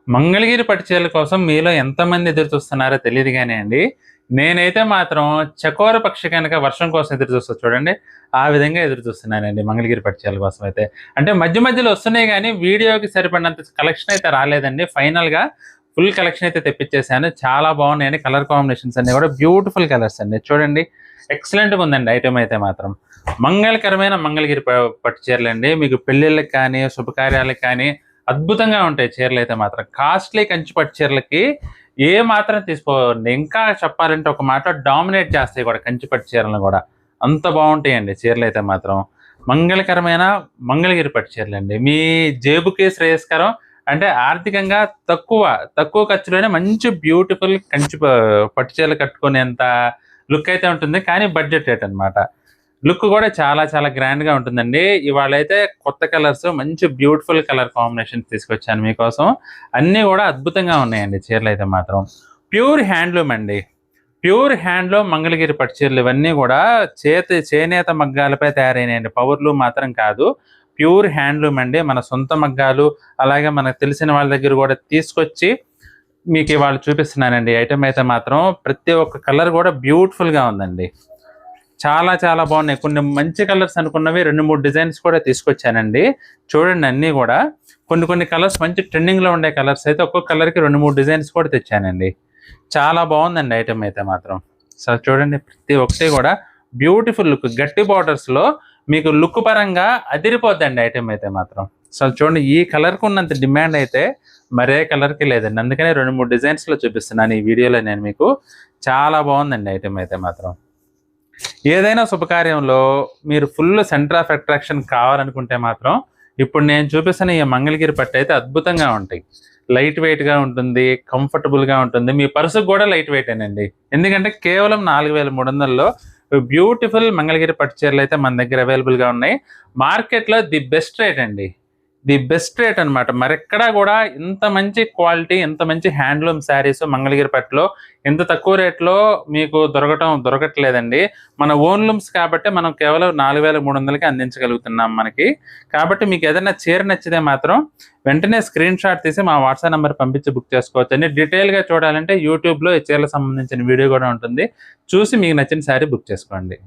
మంగళగిరి పట్టు చీరల కోసం మీలో ఎంతమంది ఎదురు చూస్తున్నారో తెలియదు గానీ అండి. నేనైతే మాత్రం చకోర పక్షి కనుక వర్షం కోసం ఎదురు చూస్తా చూడండి. ఆ విధంగా ఎదురు చూస్తున్నానండి మంగళగిరి పట్టు చీరల కోసం అయితే. అంటే మధ్య మధ్యలో వస్తున్నాయి గానీ వీడియోకి సరిపడినంత కలెక్షన్ అయితే రాలేదండి. ఫైనల్‌గా ఫుల్ కలెక్షన్ అయితే తెప్పించేసాను. చాలా బాగున్నాయండి. కలర్ కాంబినేషన్స్ అన్నీ కూడా బ్యూటిఫుల్ కలర్స్ అండి. చూడండి ఎక్సలెంట్‌గా ఉందండి ఐటెమ్ అయితే మాత్రం. మంగళకరమైన మంగళగిరి పట్టు చీరలండి. మీకు పెళ్ళిళ్ళకి కానీ, శుభకార్యాలకు కానీ అద్భుతంగా ఉంటాయి చీరలైతే మాత్రం. కాస్ట్‌లీ కంచి పట్టు చీరలకి ఏ మాత్రం తీసిపోవండి. ఇంకా చెప్పాలంటే ఒక మాట డామినేట్ చేస్తాయి కూడా కంచి పట్టు చీరలను గూడా. అంత బావుంటాయండి చీరలైతే మాత్రం. మంగళకరమైన మంగళగిరి పట్టు చీరలండి. మీ జేబుకి శ్రేయస్కరం. అంటే ఆర్థికంగా తక్కువ ఖర్చులోనే మంచి బ్యూటిఫుల్ కంచి పట్టు చీరలు కట్టుకునేంత లుక్ అయితే ఉంటుంది. కానీ బడ్జెట్ రేట్ అన్నమాట. లుక్ కూడా చాలా చాలా గ్రాండ్‌గా ఉంటుందండి. ఇవాళైతే కొత్త కలర్స్ మంచి బ్యూటిఫుల్ కలర్ కాంబినేషన్స్ తీసుకొచ్చాను మీకోసం. అన్నీ కూడా అద్భుతంగా ఉన్నాయండి చీరలైతే మాత్రం. ప్యూర్ హ్యాండ్లూమ్ అండి. ప్యూర్ హ్యాండ్లూమ్ మంగళగిరి పట్టు చీరలు ఇవన్నీ కూడా చేనేత మగ్గాలపై తయారైనయండి. పవర్‌లూమ్ మాత్రం కాదు. ప్యూర్ హ్యాండ్లూమ్ అండి. మన సొంత మగ్గాలు అలాగే మనకు తెలిసిన వాళ్ళ దగ్గర కూడా తీసుకొచ్చి మీకు ఇవాళ చూపిస్తున్నానండి. ఐటెమ్ అయితే మాత్రం ప్రతి ఒక్క కలర్ కూడా బ్యూటిఫుల్‌గా ఉందండి. చాలా చాలా బాగున్నాయి. కొన్ని మంచి కలర్స్ అనుకున్నవి 2, 3 డిజైన్స్ కూడా తీసుకొచ్చానండి. చూడండి అన్నీ కూడా కొన్ని కలర్స్ మంచి ట్రెండింగ్‌లో ఉండే కలర్స్ అయితే ఒక్కొక్క కలర్‌కి 2, 3 డిజైన్స్ కూడా తెచ్చానండి. చాలా బాగుందండి ఐటెమ్ అయితే మాత్రం. సో చూడండి ప్రతి ఒక్కటి కూడా బ్యూటిఫుల్ లుక్ గట్టి బార్డర్స్‌లో మీకు లుక్ పరంగా అదిరిపోద్దండి ఐటెమ్ అయితే మాత్రం. సో చూడండి ఈ కలర్‌కి ఉన్నంత డిమాండ్ అయితే మరే కలర్‌కి లేదండి. అందుకనే 2, 3 డిజైన్స్‌లో చూపిస్తున్నాను ఈ వీడియోలో నేను మీకు. చాలా బాగుందండి ఐటెమ్ అయితే మాత్రం. ఏదైనా శుభకార్యంలో మీరు ఫుల్ సెంటర్ ఆఫ్ అట్రాక్షన్ కావాలనుకుంటే మాత్రం ఇప్పుడు నేను చూపిస్తున్న ఈ మంగళగిరి పట్టు అయితే అద్భుతంగా ఉంటాయి. లైట్ వెయిట్‌గా ఉంటుంది. కంఫర్టబుల్‌గా ఉంటుంది. మీ పర్సుకు కూడా లైట్ వెయిటేనండి. ఎందుకంటే కేవలం 4300లో బ్యూటిఫుల్ మంగళగిరి పట్టు చీరలైతే మన దగ్గర అవైలబుల్‌గా ఉన్నాయి. మార్కెట్‌లో ది బెస్ట్ రేట్ అండి. ది బెస్ట్ రేట్ అనమాట. మరెక్కడా కూడా ఇంత మంచి క్వాలిటీ, ఇంత మంచి హ్యాండ్లూమ్ శారీస్ మంగళగిరి పట్టులో ఇంత తక్కువ రేట్‌లో మీకు దొరకట్లేదండి. మన ఓన్ లూమ్స్ కాబట్టి మనం కేవలం 4300కి అందించగలుగుతున్నాం మనకి. కాబట్టి మీకు ఏదైనా చీర నచ్చితే మాత్రం వెంటనే స్క్రీన్ షాట్ తీసి మా వాట్సాప్ నంబర్ పంపించి బుక్ చేసుకోవచ్చండి. డీటెయిల్‌గా చూడాలంటే యూట్యూబ్‌లో ఈ చీరలకు సంబంధించిన వీడియో కూడా ఉంటుంది. చూసి మీకు నచ్చిన శారీ బుక్ చేసుకోండి.